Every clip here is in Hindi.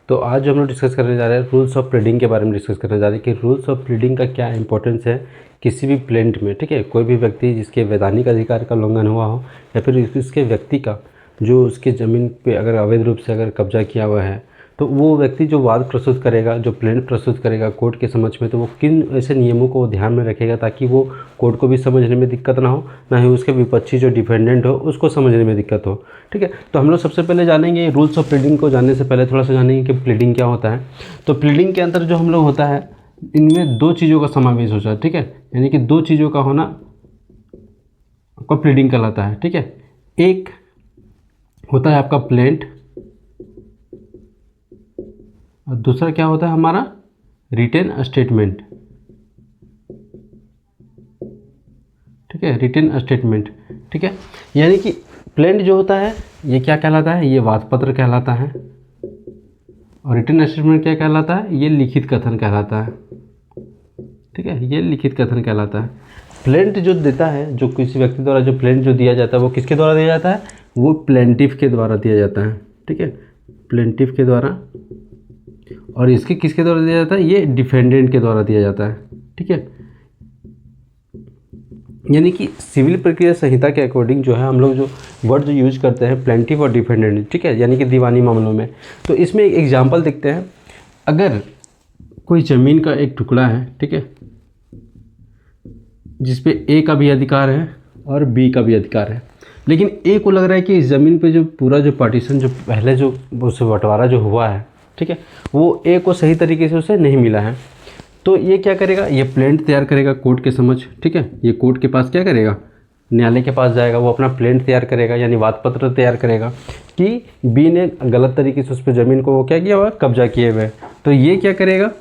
तो आज हम लोग डिस्कस करने जा रहे हैं रूल्स ऑफ प्लीडिंग के बारे में डिस्कस करने जा रहे हैं कि रूल्स ऑफ प्लीडिंग का क्या इंपॉर्टेंस है किसी भी प्लेंट में। ठीक है, कोई भी व्यक्ति जिसके वैधानिक अधिकार का उल्लंघन हुआ हो या फिर इसके व्यक्ति का जो उसके ज़मीन पे अगर अवैध रूप से अगर कब्जा किया हुआ है, तो वो व्यक्ति जो वाद प्रस्तुत करेगा, जो प्लेंट प्रस्तुत करेगा कोर्ट के समक्ष में, तो वो किन ऐसे नियमों को ध्यान में रखेगा ताकि वो कोर्ट को भी समझने में दिक्कत ना हो, ना ही उसके विपक्षी जो डिफेंडेंट हो उसको समझने में दिक्कत हो। ठीक है, तो हम लोग सबसे पहले जानेंगे रूल्स ऑफ प्लीडिंग को। जानने से पहले थोड़ा सा जानेंगे कि प्लीडिंग क्या होता है। तो प्लीडिंग के अंदर जो हम लोग होता है, इनमें दो चीज़ों का समावेश होता है। ठीक है, यानी कि दो चीज़ों का होना आपका प्लीडिंग कहलाता है। ठीक है, एक होता है आपका प्लेंट और दूसरा क्या होता है हमारा रिटेन स्टेटमेंट। ठीक है, रिटेन स्टेटमेंट। ठीक है, यानी कि प्लेंट जो होता है ये क्या कहलाता है, ये वाद पत्र कहलाता है, और रिटेन स्टेटमेंट क्या कहलाता है, ये लिखित कथन कहलाता है। ठीक है, ये लिखित कथन कहलाता है। प्लेंट जो देता है, जो किसी व्यक्ति द्वारा जो प्लेंट जो दिया जाता है वो किसके द्वारा दिया जाता है, वो प्लेंटिफ के द्वारा दिया जाता है। ठीक है, प्लेंटिफ के द्वारा, और इसके किसके द्वारा दिया जाता है, ये डिफेंडेंट के द्वारा दिया जाता है। ठीक है, यानी कि सिविल प्रक्रिया संहिता के अकॉर्डिंग जो है हम लोग जो वर्ड जो यूज करते हैं प्लेंटिफ और डिफेंडेंट, ठीक है, यानी कि दीवानी मामलों में। तो इसमें एक एग्जांपल देखते हैं। अगर कोई ज़मीन का एक टुकड़ा है, ठीक है, जिसपे ए का भी अधिकार है और बी का भी अधिकार है, लेकिन ए को लग रहा है कि इस ज़मीन पे जो पूरा जो पार्टीशन जो पहले जो उससे बंटवारा जो हुआ है, ठीक है, वो ए को सही तरीके से उसे नहीं मिला है। तो ये क्या करेगा, ये प्लेंट तैयार करेगा कोर्ट के समक्ष। ठीक है, ये कोर्ट के पास क्या करेगा, न्यायालय के पास जाएगा, वो अपना प्लेंट तैयार करेगा, यानी वाद पत्र तैयार करेगा कि बी ने गलत तरीके से उस पर ज़मीन को वो क्या किया हुआ, कब्जा किए हुए। तो ये क्या करेगा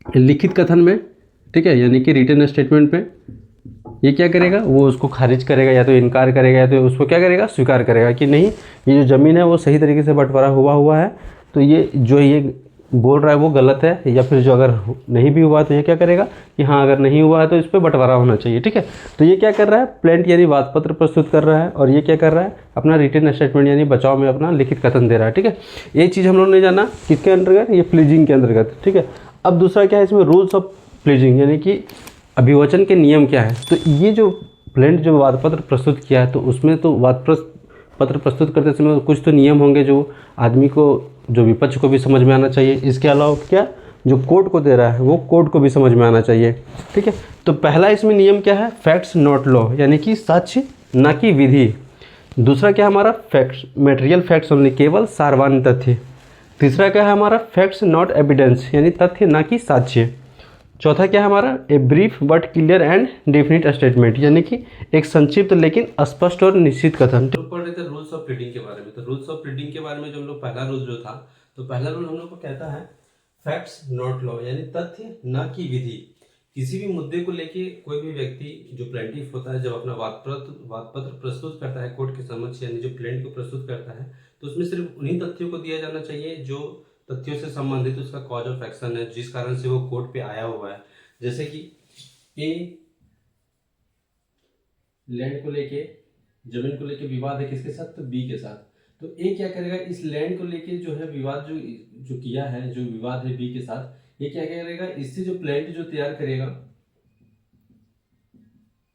लिखित कथन में, ठीक है, यानी कि रिटन स्टेटमेंट पे ये क्या करेगा, वो उसको खारिज करेगा, या तो इनकार करेगा या तो उसको क्या करेगा, स्वीकार करेगा कि नहीं ये जो ज़मीन है वो सही तरीके से बंटवारा हुआ है, तो ये जो ये बोल रहा है वो गलत है। या फिर जो अगर नहीं भी हुआ तो ये क्या करेगा कि हाँ अगर नहीं हुआ है तो इस पर बंटवारा होना चाहिए। ठीक है, तो ये क्या कर रहा है, प्लेंट यानी वाद पत्र प्रस्तुत कर रहा है, और ये क्या कर रहा है, अपना रिटन स्टेटमेंट यानी बचाव में अपना लिखित कथन दे रहा है। ठीक है, ये चीज़ हम लोग ने जाना किसके अंतर्गत, ये प्लीजिंग के अंतर्गत। ठीक है, अब दूसरा क्या है इसमें, रूल्स ऑफ प्लीजिंग, यानी कि अभिवचन के नियम क्या है। तो ये जो प्लेंट जो वाद पत्र प्रस्तुत किया है, तो उसमें तो वाद पत्र प्रस्तुत करते समय कुछ तो नियम होंगे जो आदमी को, जो विपक्ष को भी समझ में आना चाहिए। इसके अलावा क्या, जो कोर्ट को दे रहा है वो कोर्ट को भी समझ में आना चाहिए। ठीक है, तो पहला इसमें नियम क्या है, फैक्ट्स नॉट लॉ, यानी कि साक्ष्य ना कि विधि। दूसरा क्या हमारा, फैक्ट्स मटेरियल फैक्ट्स ओनली, केवल सारवान तथ्य। तीसरा क्या है हमारा, फैक्ट्स नॉट एविडेंस, यानी तथ्य ना कि साक्ष्य। चौथा क्या है हमारा, a brief but clear and definite statement, यानी कि एक संक्षिप्त लेकिन स्पष्ट और निश्चित कथन। तो पढ़ रहे थे रूल्स ऑफ प्लीडिंग के बारे में। तो रूल्स ऑफ प्लीडिंग के बारे में जो हम लोग पहला रूल जो था, तो पहला रूल हम लोग को कहता है फैक्ट्स नॉट लॉ, यानी तथ्य न कि विधि। किसी भी मुद्दे को लेके कोई भी व्यक्ति जो प्लेंटिफ होता है, जब अपना वाद पत्र प्रस्तुत करता है कोर्ट के समक्ष, यानी जो प्लेंट को प्रस्तुत करता है, तो उसमें सिर्फ उन्हीं तथ्यों को दिया जाना चाहिए जो तथ्यों से संबंधित उसका कॉज ऑफ एक्शन है, जिस कारण से वो कोर्ट पे आया हुआ है। जैसे कि ए लैंड को लेके, जमीन को लेके विवाद है किसके साथ, तो बी के साथ। तो ए क्या करेगा, इस लैंड को लेके जो है विवाद जो किया है, जो विवाद है बी के साथ, ये क्या करेगा, इससे जो प्लेंट जो तैयार करेगा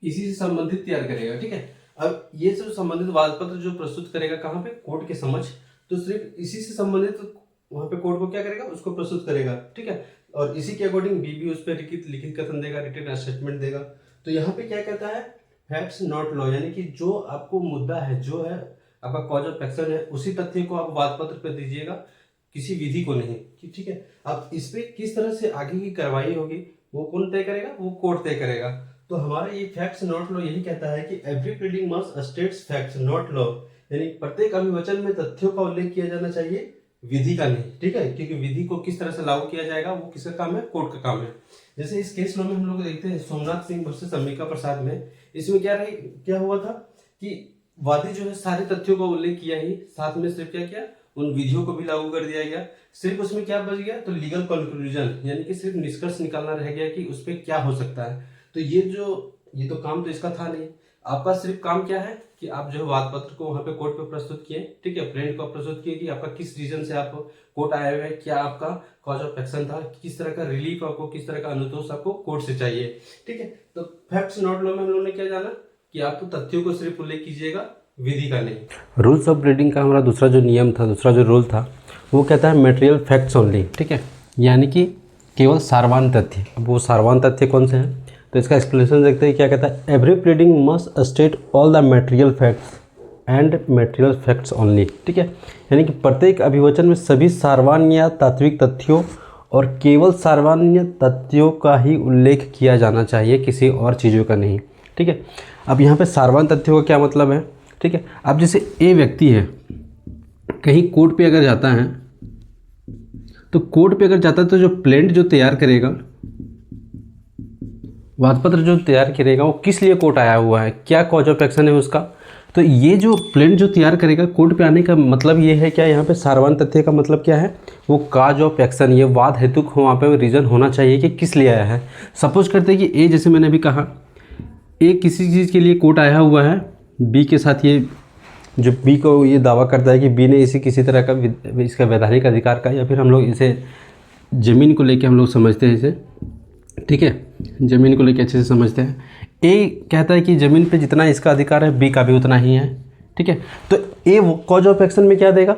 इसी से संबंधित तैयार करेगा। ठीक है, अब ये सब संबंधित वाद पत्र जो प्रस्तुत करेगा कहाँ पे, कोर्ट के समक्ष, तो सिर्फ इसी से संबंधित वहां पे कोर्ट को क्या करेगा, उसको प्रस्तुत करेगा। ठीक है, और इसी के अकॉर्डिंग बी भी उस पर लिखित कथन देगा, रिटन स्टेटमेंट देगा। तो यहाँ पे क्या कहता है, फैक्ट्स नॉट लॉ, यानी कि जो आपको मुद्दा है, जो है आपका कॉज ऑफ एक्शन है, उसी तथ्य को आप वाद पत्र पे दीजिएगा, किसी विधि को नहीं। ठीक है, अब इस पे किस तरह से आगे की कार्रवाई होगी वो कौन तय करेगा, वो कोर्ट तय करेगा। तो हमारा ये फैक्ट्स नॉट लॉ यही कहता है कि every pleading must states facts not law, यानी प्रत्येक अभिवचन में तथ्यों का उल्लेख किया जाना चाहिए, विधि का नहीं। ठीक है, क्योंकि विधि को किस तरह से लागू किया जाएगा वो किसका काम है, कोर्ट का काम है। जैसे इस केस लॉ में हम लोग देखते हैं सोमनाथ सिंह वर्सेस अंबिका प्रसाद में, इसमें क्या हुआ था कि वादी जो है सारे तथ्यों का उल्लेख किया ही, साथ में सिर्फ क्या किया, उन विधियों को भी लागू कर दिया गया। सिर्फ उसमें क्या बच गया, तो लीगल कंक्लूजन, यानी कि सिर्फ निष्कर्ष निकालना रह गया कि उस पर क्या हो सकता है। तो ये तो काम तो इसका था नहीं, आपका सिर्फ काम क्या है कि आप जो है वाद पत्र को वहाँ पे कोर्ट पे प्रस्तुत किए, ठीक है, प्लेंट को प्रस्तुत किए कि आपका किस रीजन से आप कोर्ट आए हुए हैं, क्या आपका कॉज ऑफ एक्शन था, किस तरह का रिलीफ आपको, किस तरह का अनुतोष आपको कोर्ट से चाहिए, ठीक है। तो फैक्ट्स नॉट लॉ में हम लोगों ने क्या जाना कि आप तो तथ्यों को सिर्फ उल्लेख कीजिएगा, विधि का नहीं। रूल्स ऑफ प्लीडिंग का हमारा दूसरा जो नियम था, दूसरा जो रूल था, वो कहता है मटेरियल फैक्ट्स ओनली, ठीक है, यानी कि केवल सारवान तथ्य। अब वो सारवान तथ्य कौन से हैं, तो इसका एक्सप्लेनेशन देखते हैं। क्या कहता है, every pleading must state all the material facts and material facts only, ठीक है, यानी कि प्रत्येक अभिवचन में सभी सारवान या तात्विक तथ्यों और केवल सारवान्य तथ्यों का ही उल्लेख किया जाना चाहिए, किसी और चीज़ों का नहीं, ठीक है। अब यहाँ पे सारवान तथ्यों का क्या मतलब है, ठीक है। अब जैसे ए व्यक्ति है, कहीं कोर्ट पे अगर जाता है, तो कोर्ट पे अगर जाता है तो जो प्लेंट जो तैयार करेगा, वादपत्र जो तैयार करेगा, वो किस लिए कोर्ट आया हुआ है, क्या कॉज ऑफ एक्शन है उसका। तो ये जो प्लेंट जो तैयार करेगा, कोर्ट पे आने का मतलब ये है क्या, यहाँ पे सारवान तथ्य का मतलब क्या है, वो काज ऑफ एक्शन, ये वाद हेतु वहाँ पे रीज़न होना चाहिए कि किस लिए आया है। सपोज करते हैं कि ए, जैसे मैंने अभी कहा, ए किसी चीज़ के लिए कोर्ट आया हुआ है, बी के साथ ये जो बी को ये दावा करता है कि बी ने इसी किसी तरह का इसका वैधानिक अधिकार का, या फिर हम लोग इसे ज़मीन को लेके हम लोग समझते हैं इसे, ठीक है, ज़मीन को लेके अच्छे से समझते हैं। ए कहता है कि ज़मीन पे जितना इसका अधिकार है, बी का भी उतना ही है, ठीक है। तो ए वो कॉज ऑफ एक्शन में क्या देगा,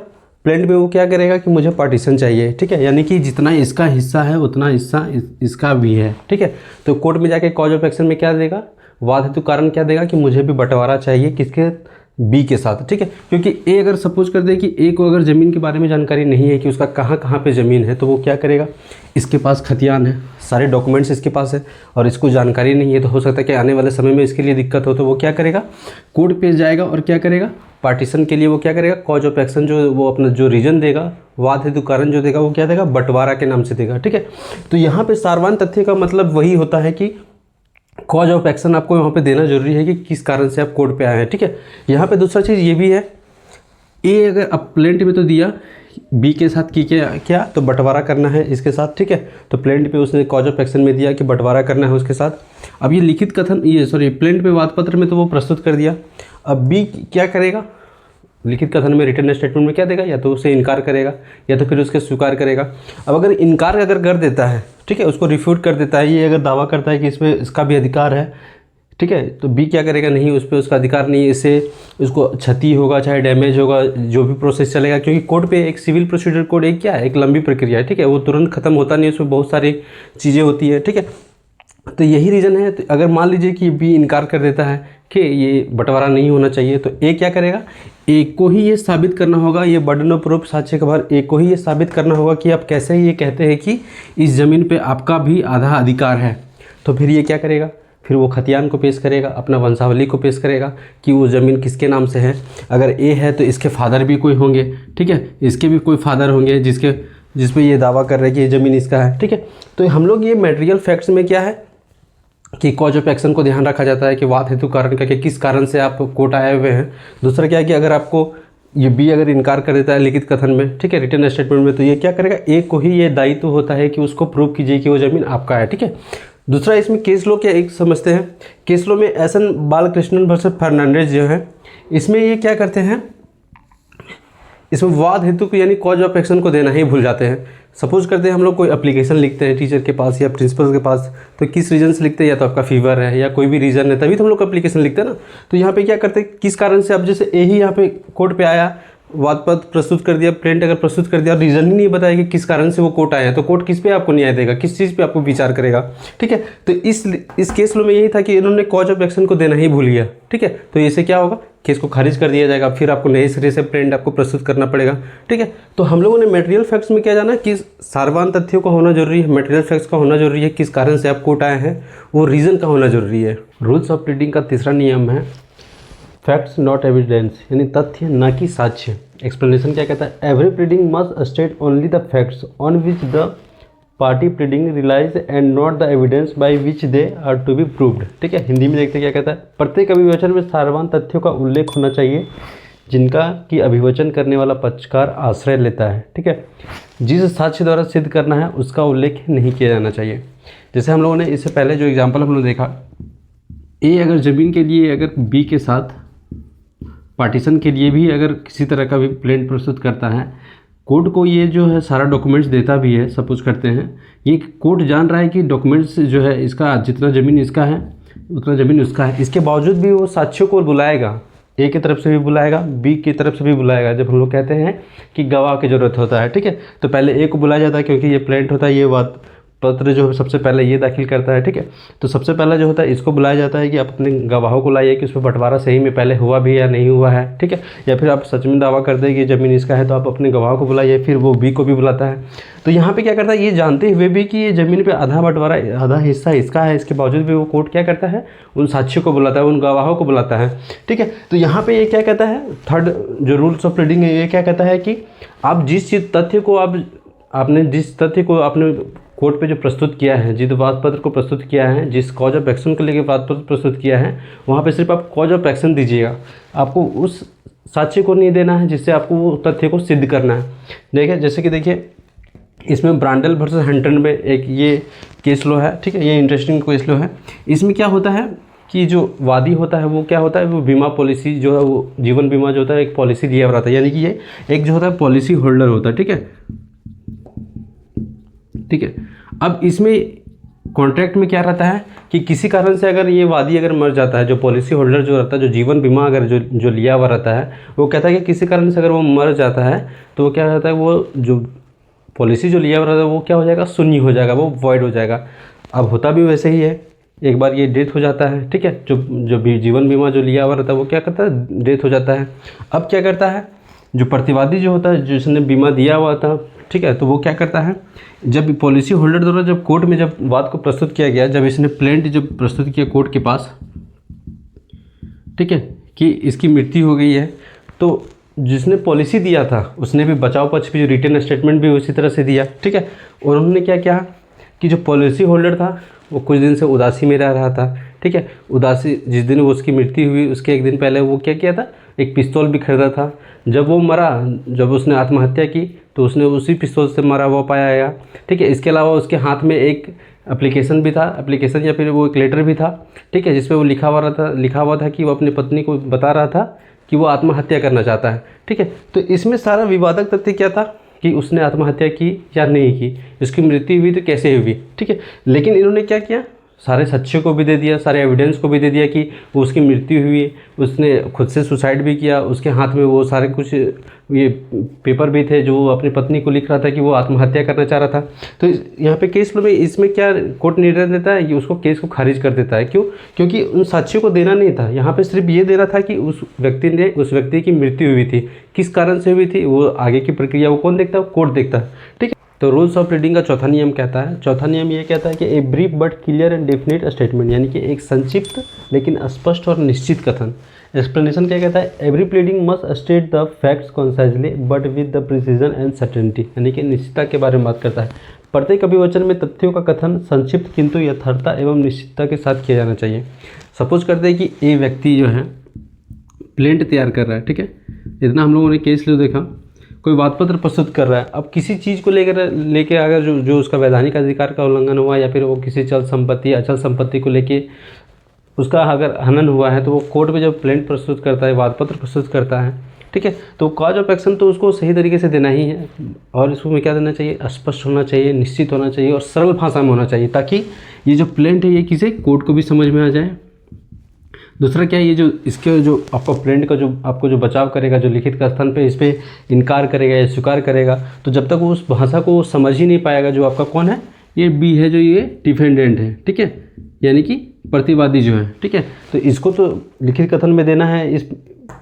प्लेंट में वो क्या करेगा कि मुझे पार्टीशन चाहिए, ठीक है, यानी कि जितना इसका हिस्सा है उतना हिस्सा इसका भी है, ठीक है। तो कोर्ट में जाके कॉज ऑफ एक्शन में क्या देगा, वाद हेतु कारण क्या देगा कि मुझे भी बंटवारा चाहिए, किसके, बी के साथ, ठीक है। क्योंकि ए अगर सपोज कर दे कि ए को अगर ज़मीन के बारे में जानकारी नहीं है कि उसका कहाँ कहाँ पे ज़मीन है, तो वो क्या करेगा, इसके पास खतियान है, सारे डॉक्यूमेंट्स इसके पास है, और इसको जानकारी नहीं है, तो हो सकता है कि आने वाले समय में इसके लिए दिक्कत हो, तो वो क्या करेगा, कोर्ट पे जाएगा और क्या करेगा, पार्टीशन के लिए वो क्या करेगा, कॉज ऑफ एक्शन जो वो अपना जो रीजन देगा, वाद हेतु कारण जो देगा, वो क्या देगा, बंटवारा के नाम से देगा, ठीक है। तो यहाँ पे सारवान तथ्य का मतलब वही होता है कि कॉज ऑफ एक्शन आपको यहाँ पे देना जरूरी है कि किस कारण से आप कोर्ट पे आए हैं, ठीक है। यहाँ पे दूसरा चीज़ ये भी है, ए अगर अब प्लेंट में तो दिया, बी के साथ की क्या तो बंटवारा करना है इसके साथ, ठीक है। तो प्लेंट पे उसने कॉज ऑफ एक्शन में दिया कि बंटवारा करना है उसके साथ। अब ये लिखित कथन, ये सॉरी प्लेंट पे वादपत्र में तो वो प्रस्तुत कर दिया। अब बी क्या करेगा, लिखित कथन में, रिटन स्टेटमेंट में क्या देगा, या तो उसे इनकार करेगा या तो फिर उसके स्वीकार करेगा। अब अगर इनकार अगर कर देता है, ठीक है, उसको रिफ्यूट कर देता है, ये अगर दावा करता है कि इसमें इसका भी अधिकार है, ठीक है, तो बी क्या करेगा, नहीं, उस पर उसका अधिकार नहीं है, इससे उसको क्षति होगा, चाहे डैमेज होगा, जो भी प्रोसेस चलेगा, क्योंकि कोर्ट पे एक सिविल प्रोसीजर कोड एक क्या है, एक लंबी प्रक्रिया है, ठीक है, वो तुरंत खत्म होता नहीं, उसमें बहुत सारी चीज़ें होती है, ठीक है। तो यही रीज़न है। तो अगर मान लीजिए कि बी इनकार कर देता है कि ये बंटवारा नहीं होना चाहिए, तो ए क्या करेगा, ए को ही ये साबित करना होगा, ये बर्डन ऑफ प्रूफ साक्ष्य के बाहर ए को ही ये साबित करना होगा कि आप कैसे ये कहते हैं कि इस ज़मीन पे आपका भी आधा अधिकार है। तो फिर ये क्या करेगा, फिर वो खतियान को पेश करेगा, अपना वंशावली को पेश करेगा कि वो ज़मीन किसके नाम से है। अगर ए है तो इसके फादर भी कोई होंगे, ठीक है, इसके भी कोई फादर होंगे जिस पे ये दावा कर रहे हैं कि ये ज़मीन इसका है, ठीक है। तो हम लोग ये मटेरियल फैक्ट्स में क्या है कि कॉज ऑफ एक्शन को ध्यान रखा जाता है कि वाद हेतु कारण का, कि किस कारण से आप कोर्ट आए हुए हैं। दूसरा क्या है कि अगर आपको ये बी अगर इनकार कर देता है लिखित कथन में, ठीक है, रिटन स्टेटमेंट में, तो ये क्या करेगा, ए को ही ये दायित्व होता है कि उसको प्रूव कीजिए कि वो ज़मीन आपका है, ठीक है। दूसरा इसमें केस लो क्या एक समझते हैं, केस लो में एसन बालकृष्णन वर्सेस फर्नांडिस जो है, इसमें ये क्या करते हैं, इसमें वाद हेतु को यानी कॉज ऑफ एक्शन को देना ही भूल जाते हैं। सपोज करते हैं हम लोग कोई एप्लीकेशन लिखते हैं टीचर के पास या प्रिंसिपल के पास, तो किस रीज़न से लिखते हैं, या तो आपका फीवर है या कोई भी रीज़न है, तभी तो हम लोग एप्लीकेशन लिखते हैं ना। तो यहाँ पे क्या करते हैं, किस कारण से, अब जैसे ए ही यहाँ पे कोर्ट पे आया, वाद पत्र प्रस्तुत कर दिया, प्लेंट अगर प्रस्तुत कर दिया और रीज़न ही नहीं बताया कि किस कारण से वो कोर्ट आया है, तो कोर्ट किस पे आपको न्याय देगा, किस चीज़ पे आपको विचार करेगा, ठीक है। तो इस केस लो में यही था कि इन्होंने कॉज ऑफ एक्शन को देना ही भूल गया, ठीक है। तो इससे क्या होगा, केस को खारिज कर दिया जाएगा, फिर आपको नए सिरे से प्लेंट आपको प्रस्तुत करना पड़ेगा, ठीक है। तो हम लोगों ने मटेरियल फैक्ट्स में क्या जाना कि सारवान तथ्यों का होना जरूरी है, मटेरियल फैक्ट्स का होना जरूरी है, किस कारण से आप कोर्ट आए हैं वो रीज़न का होना जरूरी है। रूल्स ऑफ प्लीडिंग का तीसरा नियम है फैक्ट्स नॉट एविडेंस, यानी तथ्य न कि साक्ष्य। एक्सप्लेनेशन क्या कहता है, every pleading must state only the facts on which the party pleading relies and not the evidence by which they are to be proved, ठीक है। हिंदी में देखते क्या कहता है, प्रत्येक अभिवचन में सारवान तथ्यों का उल्लेख होना चाहिए जिनका कि अभिवचन करने वाला पक्षकार आश्रय लेता है, ठीक है। जिस साक्ष्य द्वारा सिद्ध करना है उसका उल्लेख नहीं किया जाना चाहिए। जैसे हम लोगों ने इससे पहले जो एग्जाम्पल हम लोग देखा, ए अगर ज़मीन के लिए अगर बी के साथ पार्टीशन के लिए भी अगर किसी तरह का भी प्लान प्रस्तुत करता है, कोर्ट को ये जो है सारा डॉक्यूमेंट्स देता भी है, सपोज करते हैं ये कोर्ट जान रहा है कि डॉक्यूमेंट्स जो है इसका जितना ज़मीन इसका है उतना ज़मीन उसका है, इसके बावजूद भी वो साक्ष्यों को बुलाएगा, ए की तरफ से भी बुलाएगा, बी की तरफ से भी बुलाएगा। जब हम लोग कहते हैं कि गवाह की ज़रूरत होता है, ठीक है, तो पहले ए को बुलाया जाता है क्योंकि ये प्लेंट होता है, ये बात पत्र जो है सबसे पहले ये दाखिल करता है, ठीक है। तो सबसे पहला जो होता है इसको बुलाया जाता है कि आप अपने गवाहों को लाइए कि उस पर बंटवारा सही में पहले हुआ भी या नहीं हुआ है, ठीक है। या फिर आप सच में दावा करते हैं कि ज़मीन इसका है तो आप अपने गवाहों को बुलाइए, फिर वो बी को भी बुलाता है। तो यहाँ पे क्या करता है, ये जानते हुए भी कि ये ज़मीन पे आधा बंटवारा आधा हिस्सा इसका है, इसके बावजूद भी वो कोर्ट क्या करता है, उन साक्ष्यों को बुलाता है, उन गवाहों को बुलाता है, ठीक है। तो यहाँ पे ये क्या कहता है, थर्ड जो रूल्स ऑफ प्लीडिंग है ये क्या कहता है कि आप जिस चीज़ तथ्य को आपने जिस तथ्य को आपने कोर्ट पे जो प्रस्तुत किया है, जिस वाद पत्र को प्रस्तुत किया है, जिस कॉज ऑफ एक्शन को लेकर वाद पत्र प्रस्तुत किया है, वहाँ पे सिर्फ आप कॉज ऑफ एक्शन दीजिएगा, आपको उस साक्ष्य को नहीं देना है जिससे आपको वो तथ्य को सिद्ध करना है। देखिए जैसे कि देखिए इसमें ब्रांडल वर्सेस हंटन में एक ये केस लो है, ठीक है, ये इंटरेस्टिंग केस लो है। इसमें क्या होता है कि जो वादी होता है वो क्या होता है, वो बीमा पॉलिसी जो है वो जीवन बीमा जो होता है एक पॉलिसी लिया हुआ रहता है, यानी कि ये एक जो होता है पॉलिसी होल्डर होता है, ठीक है, ठीक है। अब इसमें कॉन्ट्रैक्ट में क्या रहता है कि किसी कारण से अगर ये वादी अगर मर जाता है, जो पॉलिसी होल्डर जो रहता है, जो जीवन बीमा अगर जो लिया हुआ रहता है, वो कहता है कि किसी कारण से अगर वो मर जाता है तो वो क्या रहता है, वो जो पॉलिसी जो लिया हुआ रहता है वो क्या हो जाएगा, शून्य हो जाएगा, वो वॉइड हो जाएगा। अब होता भी वैसे ही है, एक बार ये डेथ हो जाता है, ठीक है, जो भी जीवन बीमा जो लिया हुआ रहता है वो क्या करता है, डेथ हो जाता है। अब क्या करता है, जो प्रतिवादी जो होता है जिसने बीमा दिया हुआ था, ठीक है, तो वो क्या करता है, जब पॉलिसी होल्डर द्वारा जब कोर्ट में जब वाद को प्रस्तुत किया गया, जब इसने प्लेंट जब प्रस्तुत किया कोर्ट के पास, ठीक है, कि इसकी मृत्यु हो गई है, तो जिसने पॉलिसी दिया था उसने भी बचाव पक्ष भी जो रिटन स्टेटमेंट भी उसी तरह से दिया, ठीक है। और उन्होंने क्या किया कि जो पॉलिसी होल्डर था वो कुछ दिन से उदासी में रह रहा था, ठीक है। उदासी जिस दिन वो उसकी मृत्यु हुई उसके एक दिन पहले वो क्या किया था, एक पिस्तौल भी खरीदा था। जब वो मरा, जब उसने आत्महत्या की तो उसने उसी पिस्तौल से मरा हुआ पाया गया, ठीक है। इसके अलावा उसके हाथ में एक एप्लीकेशन भी था, एप्लीकेशन या फिर वो एक लेटर भी था, ठीक है, जिसमें वो लिखा हुआ था कि वो अपनी पत्नी को बता रहा था कि वो आत्महत्या करना चाहता है, ठीक है। तो इसमें सारा विवादक तथ्य क्या था कि उसने आत्महत्या की या नहीं की, उसकी मृत्यु हुई तो कैसे हुई, ठीक है। लेकिन इन्होंने क्या किया, सारे साक्ष्यों को भी दे दिया, सारे एविडेंस को भी दे दिया कि वो उसकी मृत्यु हुई, उसने खुद से सुसाइड भी किया, उसके हाथ में वो सारे कुछ ये पेपर भी थे जो वो अपनी पत्नी को लिख रहा था कि वो आत्महत्या करना चाह रहा था। तो यहाँ पे केस में इसमें क्या कोर्ट निर्णय देता है कि उसको केस को खारिज कर देता है। क्यों? क्योंकि उन साक्ष्यों को देना नहीं था, यहाँ पे सिर्फ ये देना था कि उस व्यक्ति की मृत्यु हुई थी, किस कारण से हुई थी, वो आगे की प्रक्रिया वो कौन देखता है, कोर्ट देखता है, ठीक है। तो रूल्स ऑफ प्लीडिंग का चौथा नियम कहता है, चौथा नियम ये कहता है कि a brief but clear and definite statement, यानी कि एक संक्षिप्त लेकिन स्पष्ट और निश्चित कथन। एक्सप्लेनेशन क्या कहता है, every pleading must state the facts concisely but with the precision and certainty, यानी कि निश्चितता के बारे में बात करता है। प्रत्येक अभिवचन में तथ्यों का कथन संक्षिप्त किंतु यथार्थता एवं निश्चितता के साथ किया जाना चाहिए। सपोज करते हैं कि ए व्यक्ति जो है प्लेंट तैयार कर रहा है, ठीक है, इतना हम लोगों ने केस ले देखा, कोई वाद पत्र प्रस्तुत कर रहा है। अब किसी चीज़ को लेके अगर जो उसका वैधानिक अधिकार का उल्लंघन हुआ या फिर वो किसी चल संपत्ति अचल संपत्ति को लेके उसका अगर हनन हुआ है तो वो कोर्ट में जब प्लेंट प्रस्तुत करता है, वाद पत्र प्रस्तुत करता है, ठीक है, तो कॉज ऑफ एक्शन तो उसको सही तरीके से देना ही है। और इसमें क्या देना चाहिए, स्पष्ट होना चाहिए, निश्चित होना चाहिए और सरल भाषा में होना चाहिए, ताकि ये जो प्लेंट है ये किसी कोर्ट को भी समझ में आ जाए। दूसरा क्या है, ये जो इसके जो आपका प्लेंट का जो आपको जो बचाव करेगा, जो लिखित का स्थान पे इस पर इनकार करेगा या स्वीकार करेगा, तो जब तक वो उस भाषा को समझ ही नहीं पाएगा, जो आपका कौन है, ये बी है, जो ये डिफेंडेंट है, ठीक है, यानी कि प्रतिवादी जो है, ठीक है। तो इसको तो लिखित कथन में देना है इस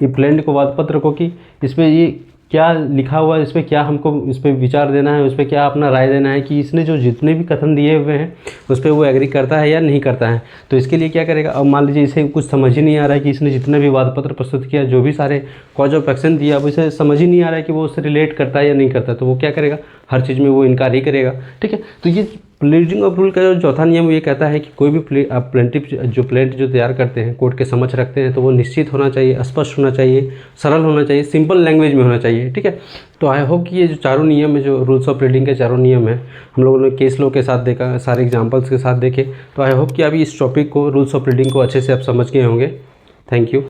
प्लेंट को, वाद पत्र को, कि इसमें ये क्या लिखा हुआ है, इस पर क्या हमको इस पर विचार देना है, उस पर क्या अपना राय देना है कि इसने जो जितने भी कथन दिए हुए हैं उस पर वो एग्री करता है या नहीं करता है। तो इसके लिए क्या करेगा, अब मान लीजिए इसे कुछ समझ ही नहीं आ रहा है कि इसने जितने भी वाद पत्र प्रस्तुत किया, जो भी सारे कॉज ऑफ एक्शन दिया, अब इसे समझ ही नहीं आ रहा है कि वो उससे रिलेट करता है या नहीं करता, तो वो क्या करेगा, हर चीज़ में वो इनकार ही करेगा, ठीक है। तो ये प्लीडिंग ऑफ रूल का जो चौथा नियम ये कहता है कि कोई भी प्लेंटिफ जो प्लेंट जो तैयार करते हैं, कोर्ट के समक्ष रखते हैं, तो वो निश्चित होना चाहिए, स्पष्ट होना चाहिए, सरल होना चाहिए, सिंपल लैंग्वेज में होना चाहिए। ठीक है, तो आई होप कि ये जो चारों नियम है, जो रूल्स ऑफ प्लीडिंग के चारों नियम है, हम लोगों ने केस लॉ के साथ देखा, सारे एग्जाम्पल्स के साथ देखे। तो आई होप कि अभी इस टॉपिक को, रूल्स ऑफ प्लीडिंग को अच्छे से आप समझ गए होंगे। Thank you.